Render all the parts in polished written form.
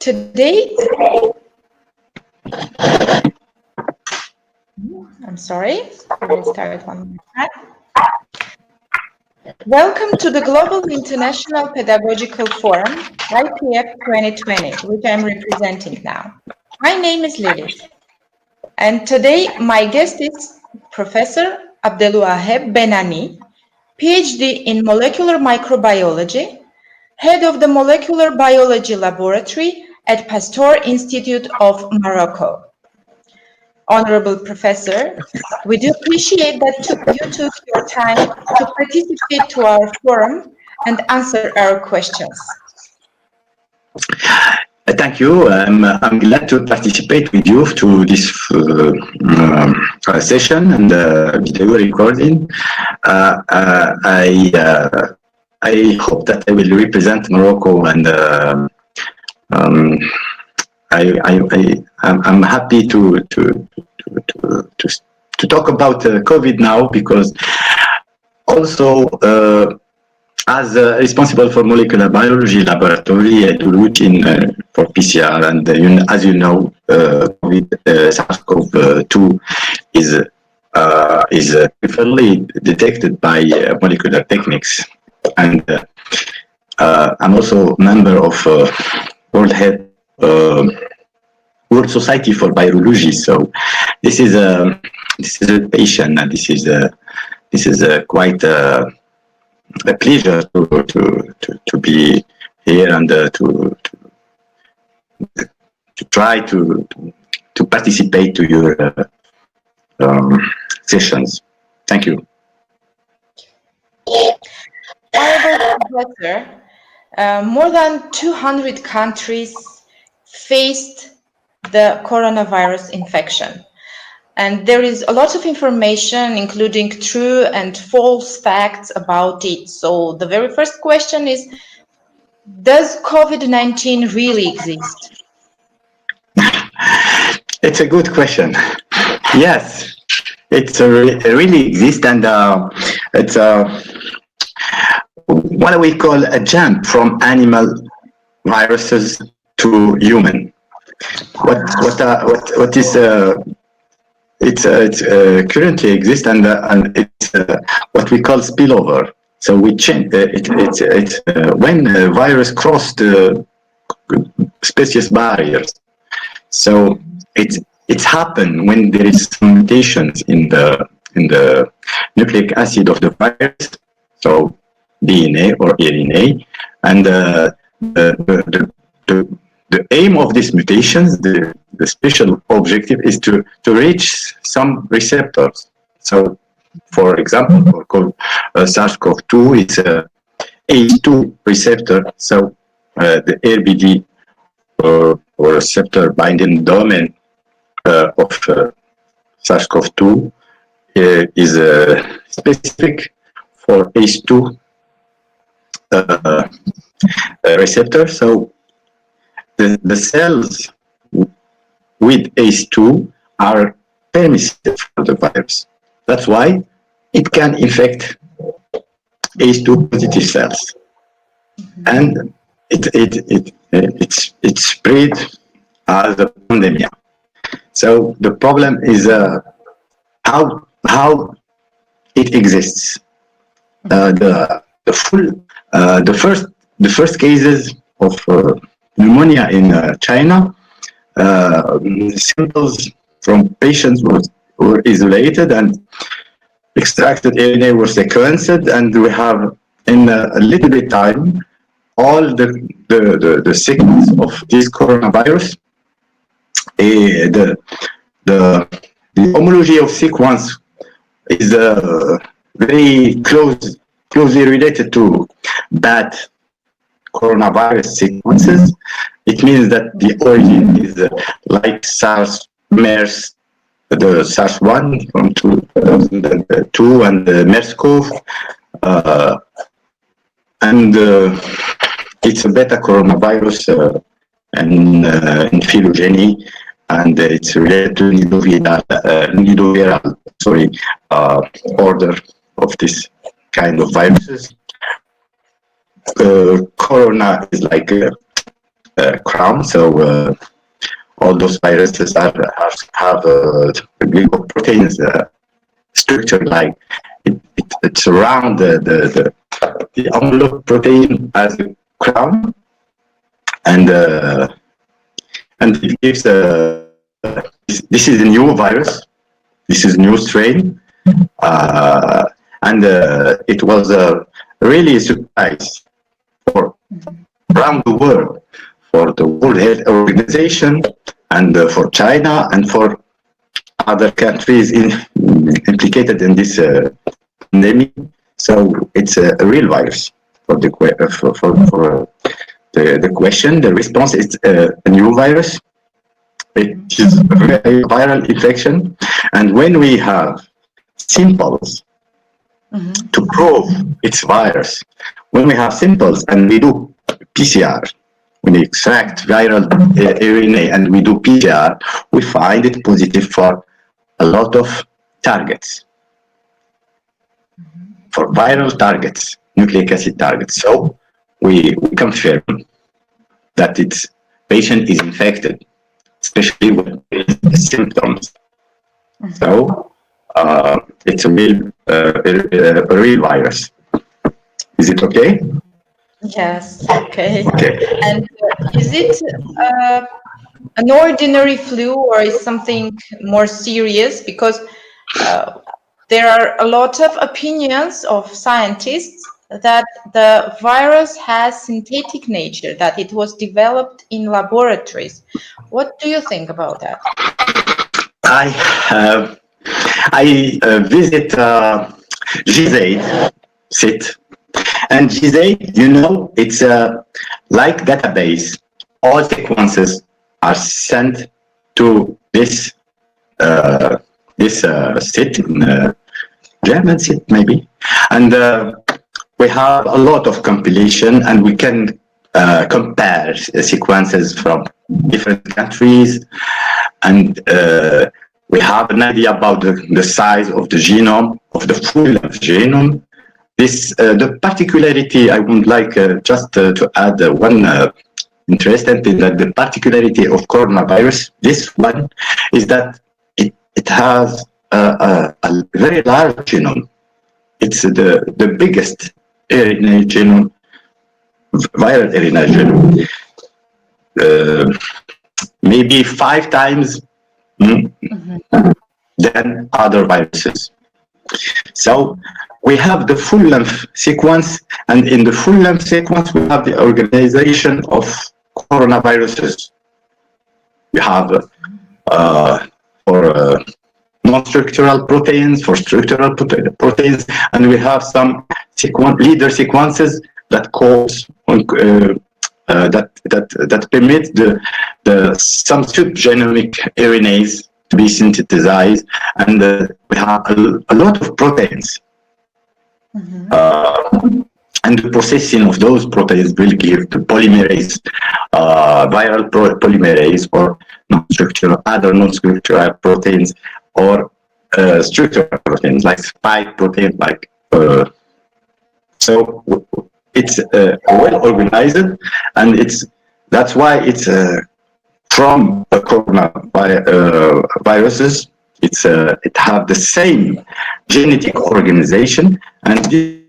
Today, I'm sorry, we will start one more time. Welcome to the Global International Pedagogical Forum, IPF 2020, which I'm representing now. My name is Lilith, and today my guest is Professor Abdelouaheb Benani, PhD in Molecular Microbiology, Head of the Molecular Biology Laboratory at Pasteur Institute of Morocco. Honorable Professor, we do appreciate that you took your time to participate to our forum and answer our questions. Thank you. I'm glad to participate with you to this session and video recording. I hope that I will represent Morocco, and I'm happy to talk about COVID now, because also as responsible for molecular biology laboratory, I do routine for PCR, and as you know, COVID SARS-CoV-2 is preferably detected by molecular techniques, and I'm also member of World Society for Virology. So this is a patient, and this is quite a pleasure to be here and to try to participate to your sessions. Thank you. Professor, more than 200 countries faced the coronavirus infection. And there is a lot of information, including true and false facts about it. So the very first question is, does COVID-19 really exist? It's a good question. Yes, it really exists, and it's what we call a jump from animal viruses to human. What is it's currently exists, and it's what we call spillover. So we change it's when a virus crossed the species barriers. So it's happened when there is some mutations in the nucleic acid of the virus, so DNA or RNA, and the aim of these mutations, the special objective, is to reach some receptors. So, for example, for SARS-CoV-2, it's a ACE2 receptor. So the RBD or receptor binding domain of SARS-CoV-2 is specific for ACE2 receptor. So the cells with ACE2 are permissive for the virus. That's why it can infect ACE2 positive cells, and it spread as a pandemic. So the problem is how it exists. The first cases of pneumonia in China, samples from patients were isolated, and extracted RNA was sequenced, and we have in a little bit time all the sequence of this coronavirus. The homology of sequence is very closely related to bad coronavirus sequences. It means that the origin is like SARS, MERS, the SARS-1 from 2002, and the MERS-CoV, and it's a beta coronavirus in phylogeny, and it's related to nidoviral order of this kind of viruses. Corona is like crown. So all those viruses have glycoproteins structure like it's around the envelope protein as a crown, and it gives this is a new virus. This is new strain, and it was really a surprise for around the world, for the World Health Organization, and for China, and for other countries implicated in this pandemic. So it's a real virus. For the the question, the response is a new virus. It is a very viral infection, and when we have samples to prove it's virus, when we have samples and we do PCR, when we extract viral RNA and we do PCR, we find it positive for a lot of targets, for viral targets, nucleic acid targets. So we confirm that its patient is infected, especially with symptoms. So it's a real virus. Is it okay? Yes, okay. Okay. And is it an ordinary flu or is something more serious? Because there are a lot of opinions of scientists that the virus has synthetic nature, that it was developed in laboratories. What do you think about that? I visit GZ sit, and GZ, you know, it's a like database. All sequences are sent to this sit in German sit maybe, and we have a lot of compilation, and we can compare sequences from different countries, and we have an idea about the size of the genome, of the full genome. This the particularity I would like just to add one interesting thing, that the particularity of coronavirus, this one, is that it has a very large genome. It's the biggest RNA genome, viral RNA genome, maybe 5 times than other viruses. So we have the full length sequence, and in the full length sequence we have the organization of coronaviruses. We have for non-structural proteins, for structural proteins, and we have some leader sequences that cause that permit some subgenomic RNAs to be synthesized, and we have a lot of proteins. And the processing of those proteins will give the polymerase, viral polymerase, or other non-structural proteins, or structural proteins like spike protein, like so it's well organized, and that's why it's from the coronaviruses. It have the same genetic organization, and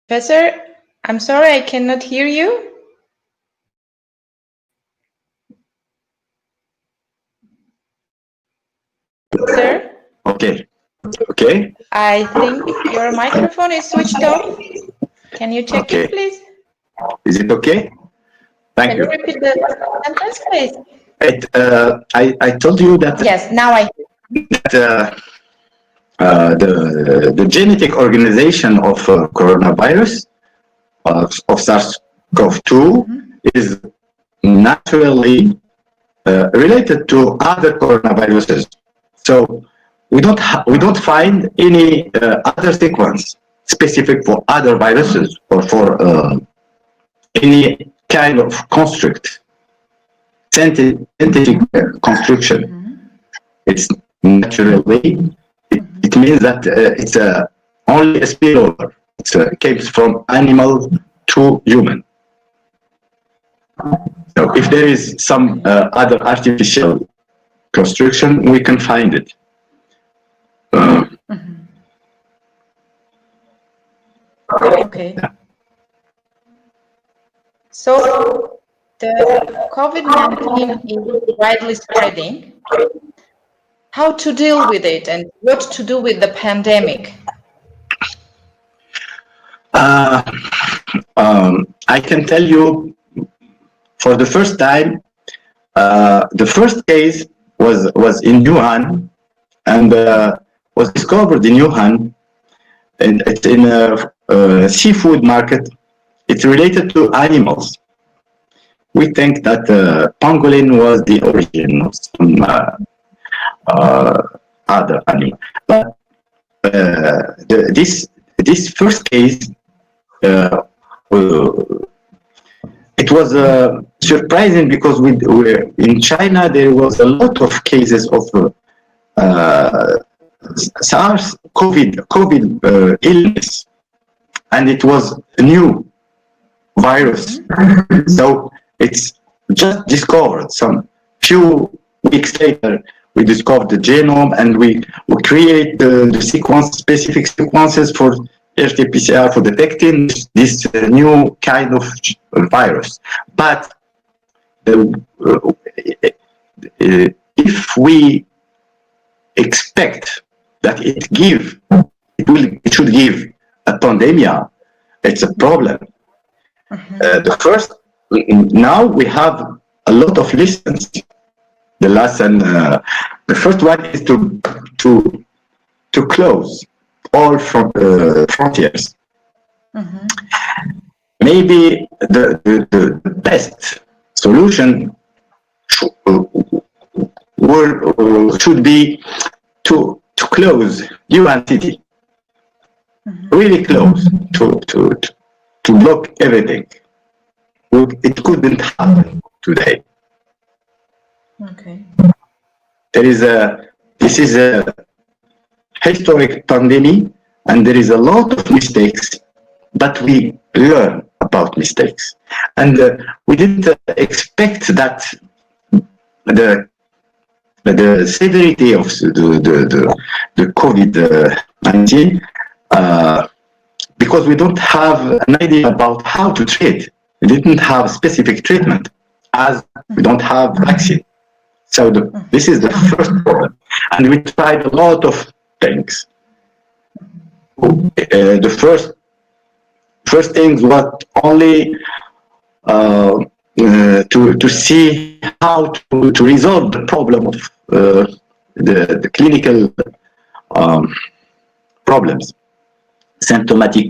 Professor, I'm sorry, I cannot hear you. Sir? Okay. I think your microphone is switched off. Can you check it, please? Is it okay? Thank you. Can you repeat the sentence, please? I told you that. Yes, now I hear. The genetic organization of coronavirus, of SARS-CoV-2, is naturally related to other coronaviruses. So we don't find any other sequence specific for other viruses or for any kind of construct, scientific construction. It's natural way. It means that it's only a spillover. It comes from animal to human. So if there is some other artificial construction, we can find it. Okay. So the COVID-19 is widely spreading. How to deal with it and what to do with the pandemic? I can tell you, for the first time, the first case was in Wuhan, and was discovered in Wuhan, and it's in a seafood market. It's related to animals. We think that pangolin was the origin of some other animal, but this first case, it was surprising because we in China there was a lot of cases of SARS COVID illness, and it was a new virus. So it's just discovered. Some few weeks later, we discovered the genome, and we create the specific sequences for RT-PCR for detecting this new kind of virus. But if we expect that it should give a pandemic, it's a problem. Now we have a lot of lessons. The lesson, the first one is to close all frontiers. Maybe the best solution should be to close Wuhan city, really close, to block everything. It couldn't happen today. Okay. This is a historic pandemic, and there is a lot of mistakes, but we learn about mistakes, and we didn't expect that the severity of the COVID-19, because we don't have an idea about how to treat. We didn't have specific treatment, as we don't have vaccine. So this is the first problem, and we tried a lot of things. The first thing was only to see how to resolve the problem of the clinical problems, symptomatic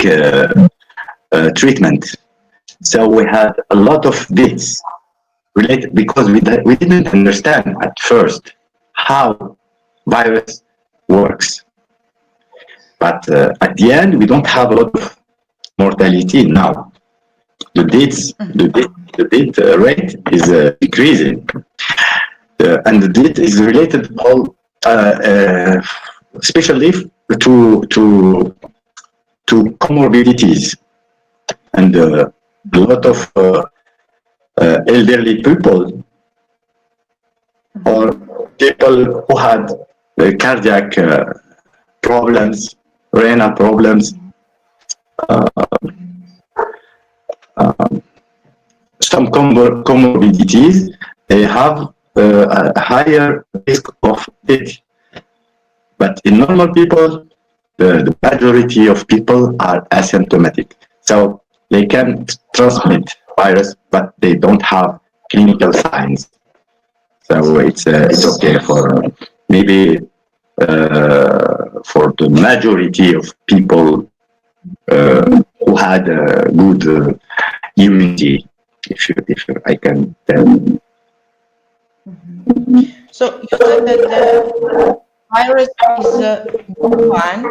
treatment. So we had a lot of this related, because we didn't understand at first how virus works. But at the end, we don't have a lot of mortality now. The death rate is increasing, and the death is related all, especially to comorbidities, and a lot of elderly people or people who had cardiac problems, renal problems, some comorbidities, they have a higher risk of death. But in normal people, the majority of people are asymptomatic. So they can transmit virus, but they don't have clinical signs. So it's okay for maybe for the majority of people who had a good immunity, if I can tell. So you said that the virus is a new one.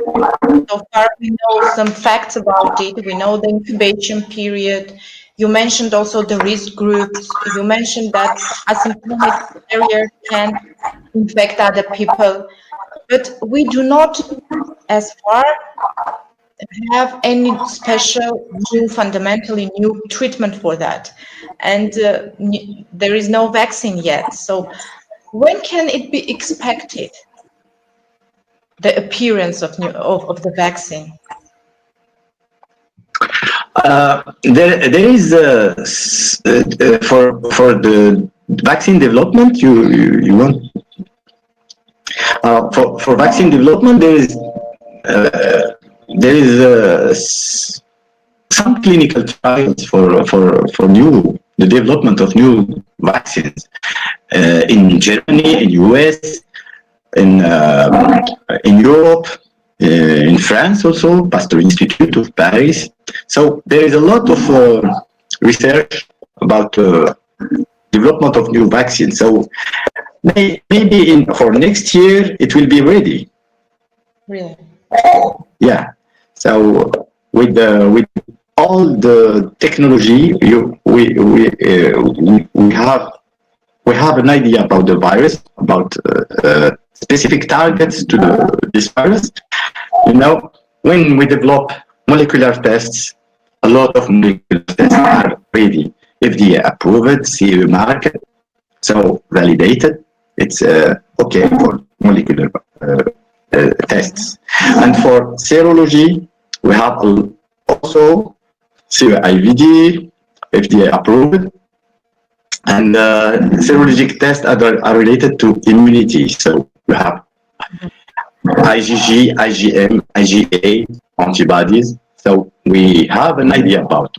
So far, we know some facts about it. We know the incubation period. You mentioned also the risk groups. You mentioned that asymptomatic carrier can infect other people. But we do not, as far, have any special new, fundamentally new treatment for that. And there is no vaccine yet. So when can it be expected, the appearance of the vaccine? There is for the vaccine development. You want for vaccine development there is some clinical trials for new the development of new vaccines in Germany, in US, in Europe, in France also, Pasteur Institute of Paris. So there is a lot of research about development of new vaccines. So maybe for next year it will be ready. Really? Yeah. So with all the technology, we have an idea about the virus, about specific targets to this virus. You know, when we develop molecular tests, a lot of molecular tests are ready, FDA approved, CE market, so validated. It's okay for molecular tests. And for serology, we have also CIVD, FDA approved, and serologic tests are related to immunity. So we have IgG, IgM, IgA antibodies. So we have an idea about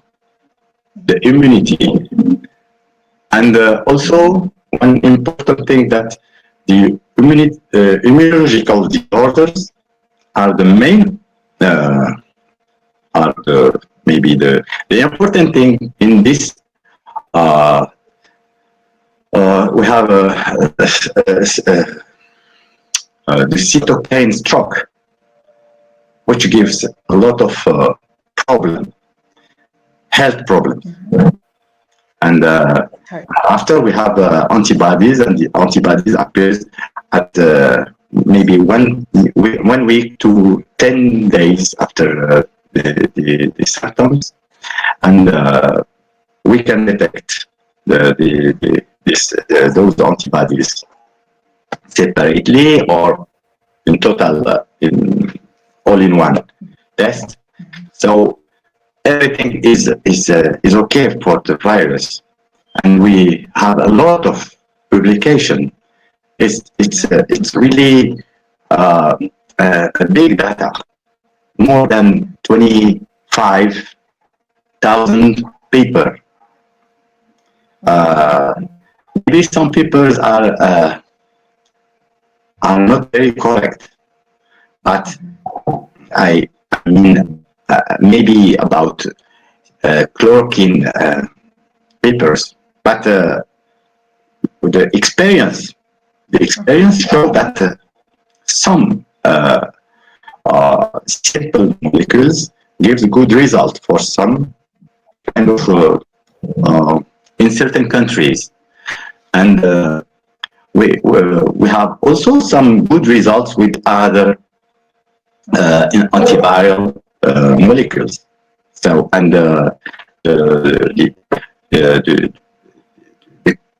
the immunity. And also, one important thing that the immunological disorders are the main, maybe the important thing in this. We have the cytokine stroke, which gives a lot of health problems. And after we have antibodies, and the antibodies appears at maybe 1 week to 10 days after the symptoms, and we can detect those antibodies separately or in total, all in one test. So everything is okay for the virus, and we have a lot of publication. It's really a big data, more than 25,000 papers. Maybe some papers are not very correct, but I mean maybe about chloroquine papers, but the experience shows that some simple molecules gives good result for some kind of in certain countries, and we have also some good results with other antiviral molecules. So, and the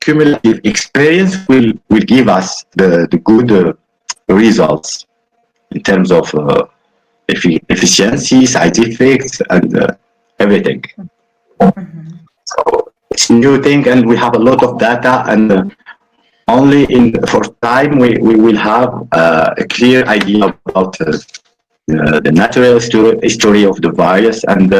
cumulative experience will give us the good results in terms of efficiency, side effects, and everything. So it's a new thing, and we have a lot of data, and only for time we will have a clear idea about the natural history of the virus, and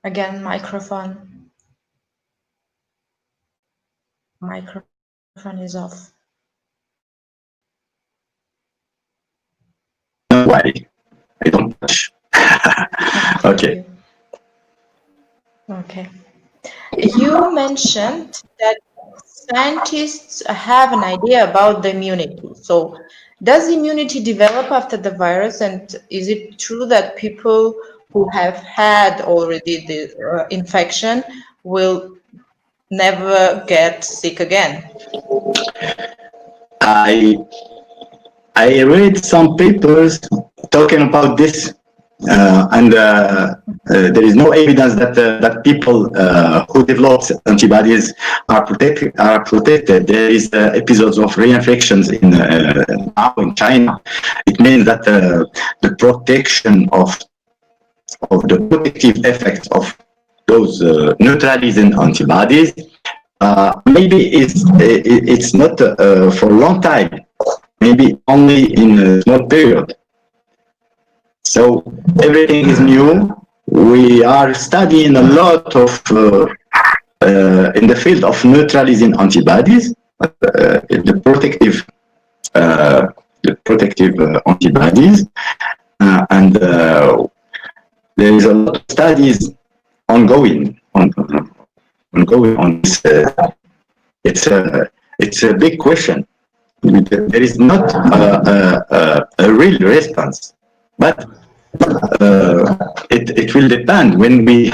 Again, microphone is off. why I don't touch. Okay. Okay. You mentioned that scientists have an idea about the immunity. So, does immunity develop after the virus? And is it true that people who have had already the infection will never get sick again? I I read some papers talking about this, and there is no evidence that people who develop antibodies are protected. There is episodes of reinfections in now in China. It means that the protection of the protective effects of those neutralizing antibodies maybe it's not for a long time, maybe only in a small period. So everything is new. We are studying a lot of in the field of neutralizing antibodies, uh, the protective antibodies, and there is a lot of studies ongoing on this. It's a big question. There is not a real response, but it will depend when we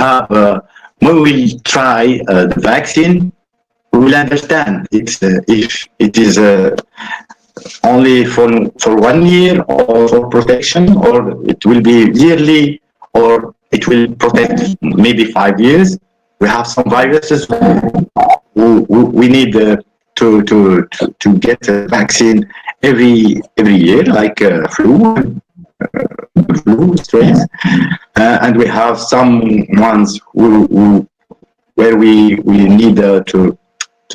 try the vaccine. We will understand if it is only for 1 year or for protection, or it will be yearly, or it will protect maybe 5 years. We have some viruses who we need to get a vaccine every year, like flu strains, and we have some ones where we need to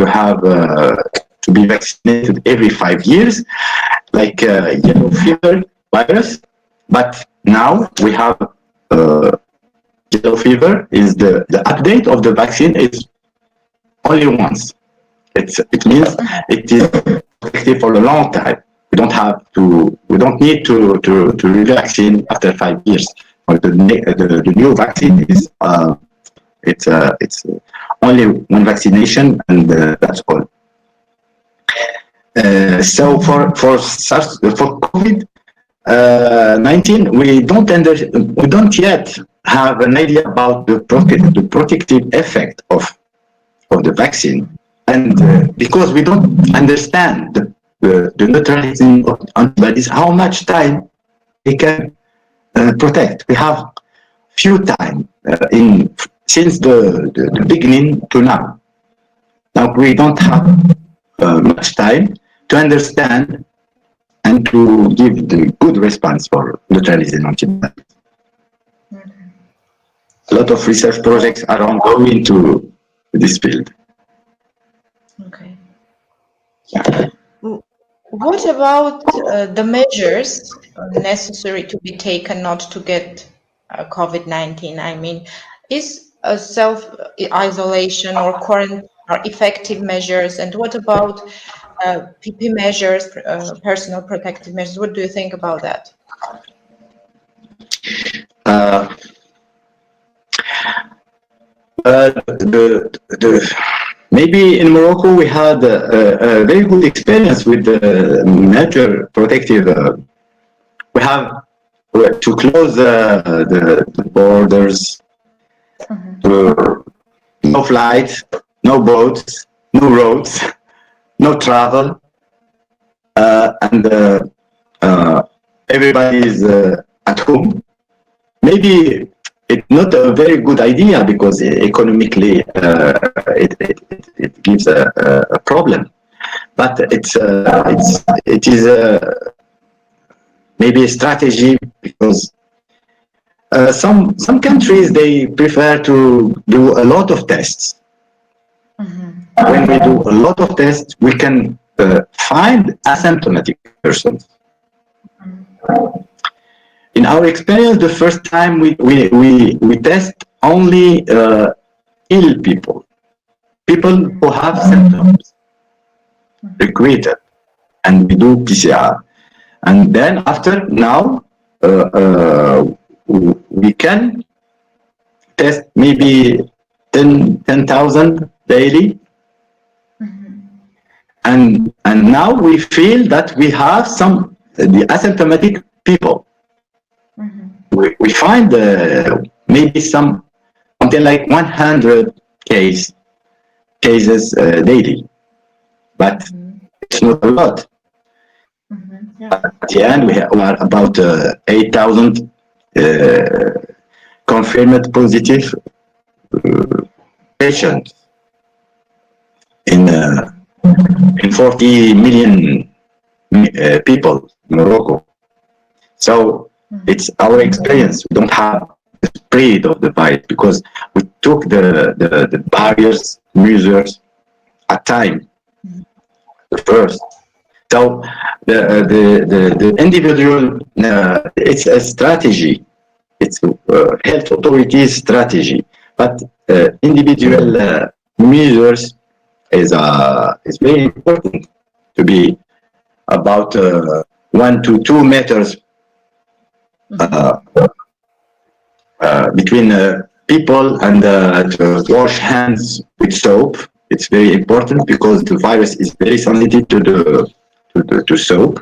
have to be vaccinated every 5 years, like yellow fever virus. But now we have yellow fever. Is the update of the vaccine is only once. It means it is effective for a long time. We don't need to re-vaccine after 5 years. But the new vaccine is it's only one vaccination, and that's all. So for SARS, for COVID 19, we don't yet have an idea about the protective effect of the vaccine, and because we don't understand the neutralizing of antibodies, how much time they can protect. We have few time in since the beginning to now. Now we don't have much time to understand and to give the good response for neutralizing antibodies. A lot of research projects are ongoing to this field. Okay. What about the measures necessary to be taken not to get COVID-19? I mean, is self-isolation or quarantine are effective measures? And what about PP measures, personal protective measures? What do you think about that? Maybe in Morocco we had a very good experience with the major protective. We have to close the borders, no flights, no boats, no roads, no travel, and everybody is at home. Maybe it's not a very good idea because economically it gives a problem, but it is maybe a strategy because some countries they prefer to do a lot of tests. When we do a lot of tests, we can find asymptomatic persons. In our experience, the first time we test only ill people who have symptoms recruited, and we do PCR. And then after now, we can test maybe 10,000 daily. And now we feel that we have some the asymptomatic people. We find maybe something like 100 cases daily, but it's not a lot. At the end, we are about 8,000 confirmed positive patients in 40 million people in Morocco. So it's our experience. We don't have the spread of the virus because we took the barriers measures at time first. So the individual, it's a strategy. It's health authorities' strategy, but individual measures is very important to be about 1 to 2 meters between people, and to wash hands with soap. It's very important because the virus is very sensitive to soap,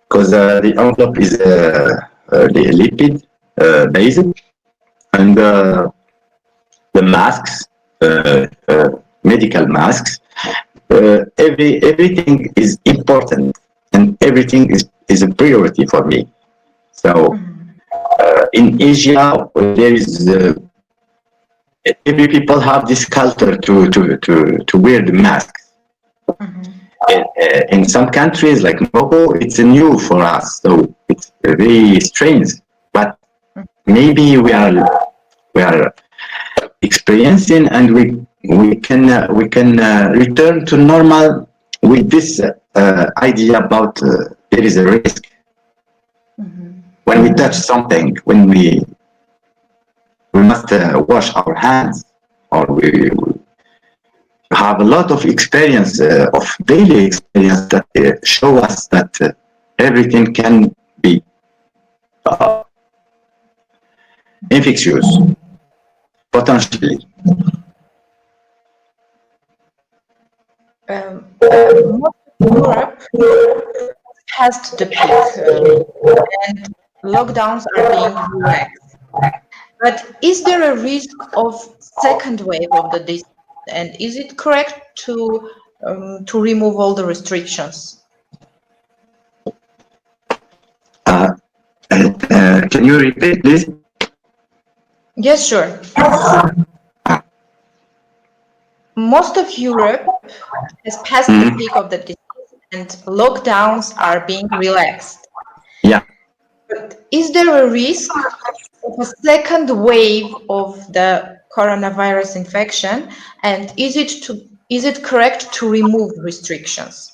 because the envelope is the lipid based, and the masks, medical masks, everything is important, and everything is a priority for me. So in Asia, there is every people have this culture to wear the masks. In some countries like Morocco, it's new for us, so it's very strange. But maybe we are experiencing, and we can return to normal with this idea about there is a risk when we touch something, when we must wash our hands, or we have a lot of experience, of daily experience, that show us that everything can be infectious, potentially. Europe has the peak, and lockdowns are being relaxed. But is there a risk of second wave of the disease? And is it correct to remove all the restrictions? Can you repeat this? Yes, sure. Most of Europe has passed the peak of the disease, and lockdowns are being relaxed. Yeah. But is there a risk of a second wave of the coronavirus infection? And is it correct to remove restrictions?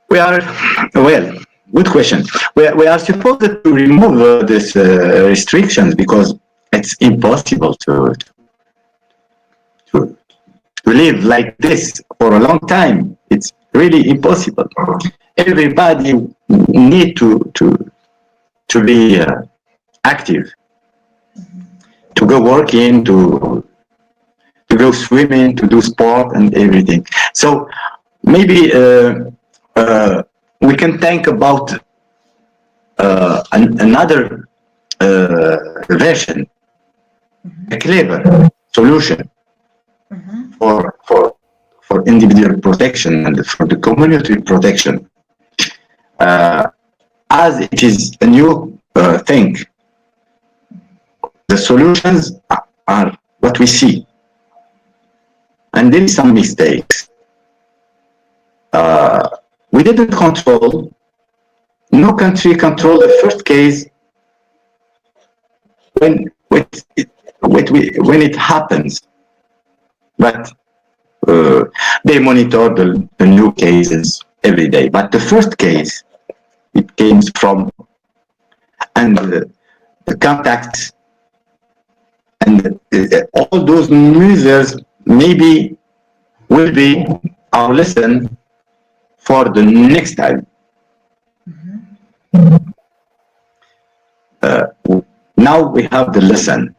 Good question. We are supposed to remove these restrictions because it's impossible to live like this for a long time. It's really impossible. Everybody need to be active, to go working, to go swimming, to do sport and everything. So maybe we can think about another version, a clever solution for individual protection and for the community protection. As it is a new thing, the solutions are what we see, and there is some mistakes. We didn't control. No country controlled the first case when it happens, but they monitor the new cases every day. But the first case, it came from, and the contacts and all those measures maybe will be our lesson for the next time. now we have the lesson,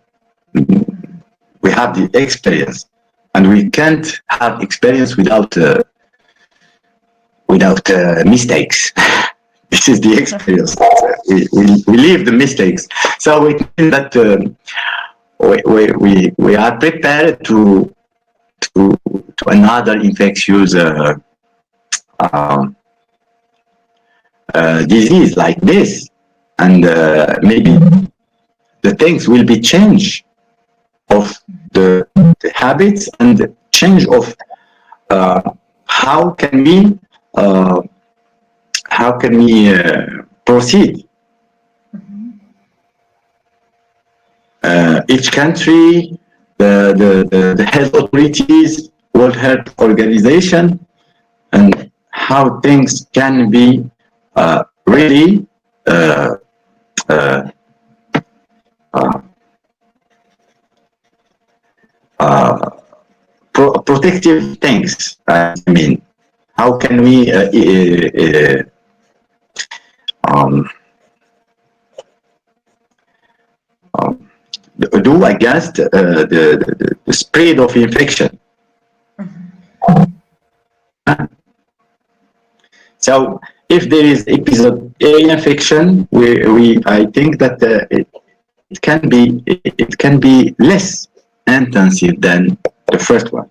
we have the experience, and we can't have experience without mistakes. This is the experience. We leave the mistakes. So it means that we are prepared to another infectious disease like this, and maybe the things will be change of the habits and the change of how can we proceed. Each country, the health authorities, World Health Organization, and how things can be really protective things. I mean, how can we do against the spread of infection? So if there is episode A infection, I think that it can be less intensive than the first one.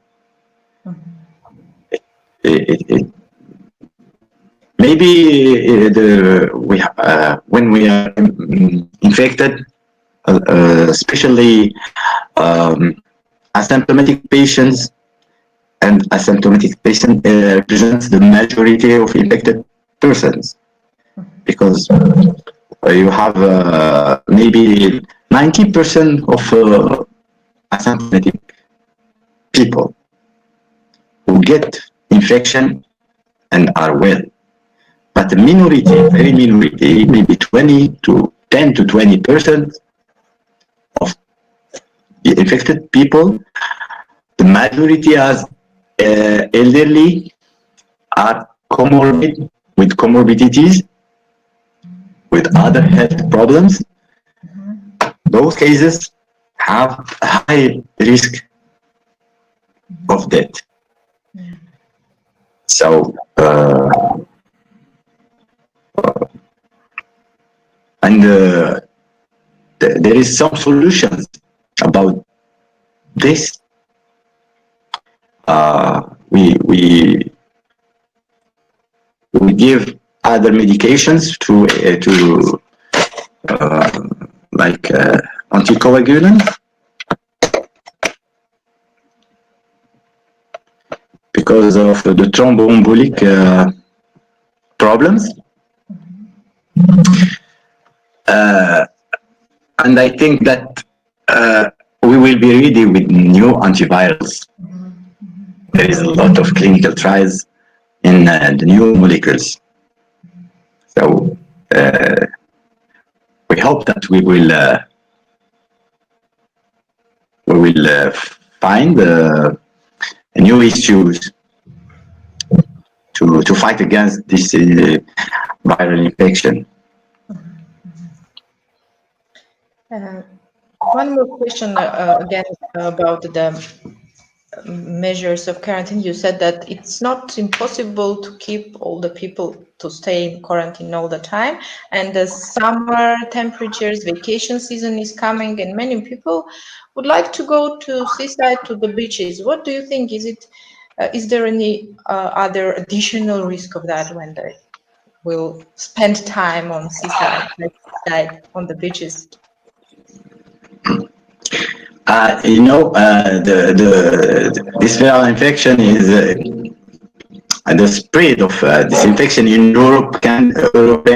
Maybe when we are infected, especially asymptomatic patients, and asymptomatic patient represents the majority of infected persons, because you have maybe 90% of asymptomatic people who get infection and are well, but the minority, very minority, maybe 10 to 20% of the infected people, the majority as elderly, are with comorbidities, with other health problems. Those cases have a high risk of death. So there is some solutions about this. We give other medications to like anticoagulants, because of the thromboembolic problems. And I think that we will be ready with new antivirals. There is a lot of clinical trials in the new molecules. So we hope that we will find new issues to fight against this viral infection. One more question again about the measures of quarantine. You said that it's not impossible to keep all the people to stay in quarantine all the time, and the summer temperatures, vacation season is coming, and many people would like to go to seaside, to the beaches. What do you think? Is there any other additional risk of that when they will spend time on seaside, like on the beaches? This viral infection is the spread of this infection in European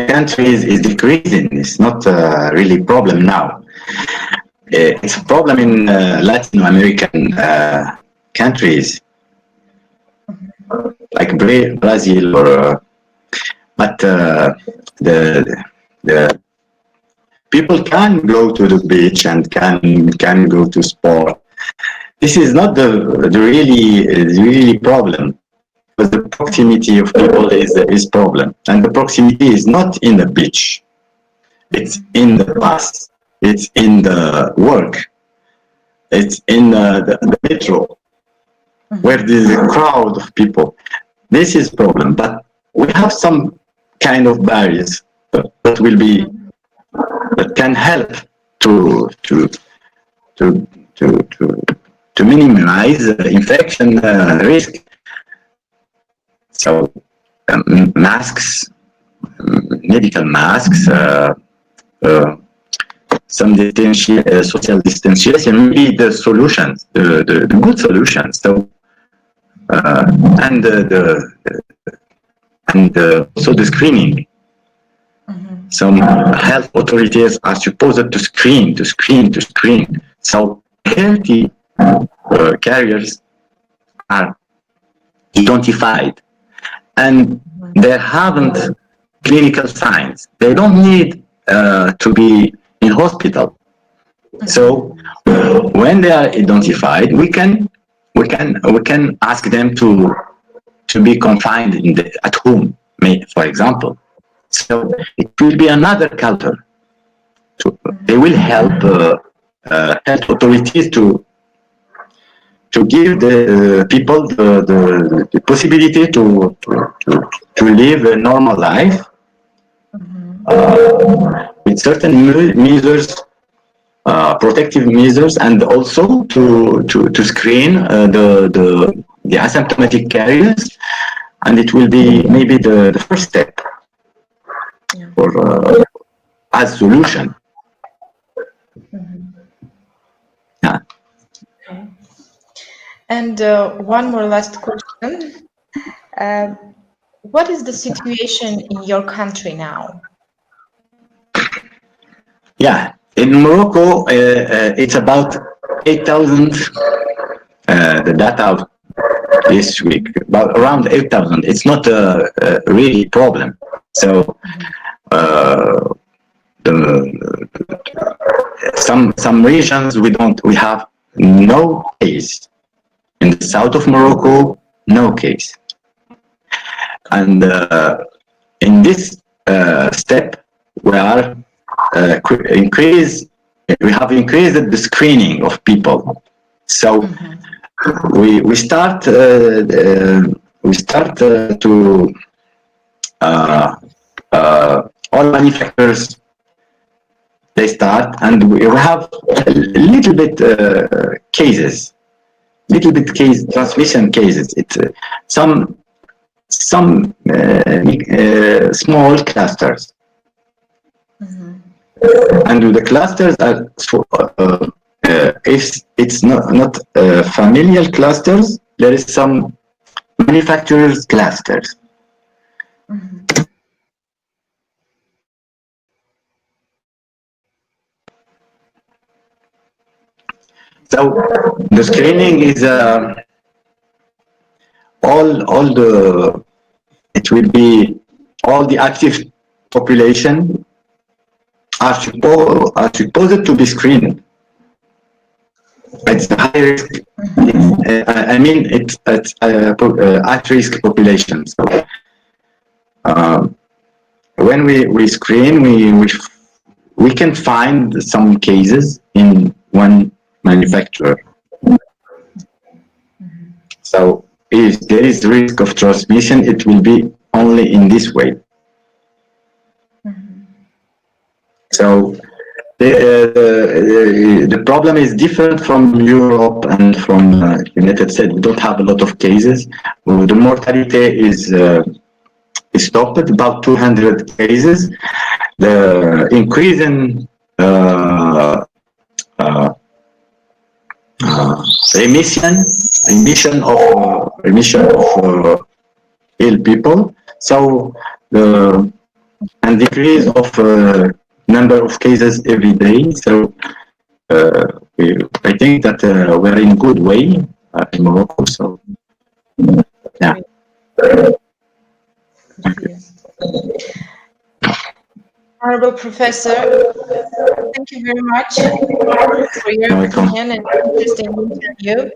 countries is decreasing. It's not really a problem now. It's a problem in Latin American countries like Brazil, but the people can go to the beach and can go to sport. This is not the really problem, but the proximity of people is problem, and the proximity is not in the beach. It's in the bus, it's in the work, it's in the metro, where there's a crowd of people. This is problem, but we have some kind of barriers that will be that can help to to to to to, to minimize infection risk. So masks, medical masks, some social distanciation, maybe the solutions, the good solutions. So and also the screening. Some health authorities are supposed to screen. So healthy carriers are identified, and they haven't clinical signs. They don't need to be in hospital. So when they are identified, we can ask them to be confined at home, for example. So it will be another culture. They will help health authorities to give the people the possibility to live a normal life with certain measures, protective measures, and also to screen the asymptomatic carriers, and it will be maybe the first step for as solution. Yeah. Okay. And one more last question. What is the situation in your country now? Yeah, in Morocco, it's about 8,000. The data of this week, about around 8,000. It's not a really problem. So some regions we have no case. In the south of Morocco, no case. And in this step, we are we have increased the screening of people. So we start to all manufacturers, they start, and we have a little bit cases, transmission cases. It's some small clusters, and the clusters are if it's not familial clusters, there is some manufacturers clusters. So the screening is it will be all the active population are supposed to be screened. It's a high risk. I mean, it's at risk population. So when we screen, we can find some cases in one manufacturer. So if there is risk of transmission, it will be only in this way. So the problem is different from Europe and from United States. We don't have a lot of cases. The mortality is stopped at about 200 cases. The increase in remission of ill people. So and decrease of number of cases every day. So I think that we're in a good way in Morocco. So yeah. Honorable Professor, thank you very much for your opinion and interesting interview.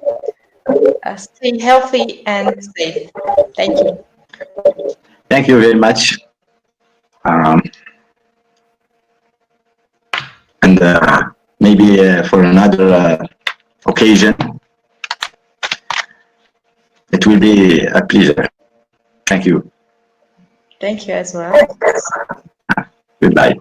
Stay healthy and safe. Thank you. Thank you very much. And and maybe for another occasion. It will be a pleasure. Thank you. Thank you as well. Goodbye.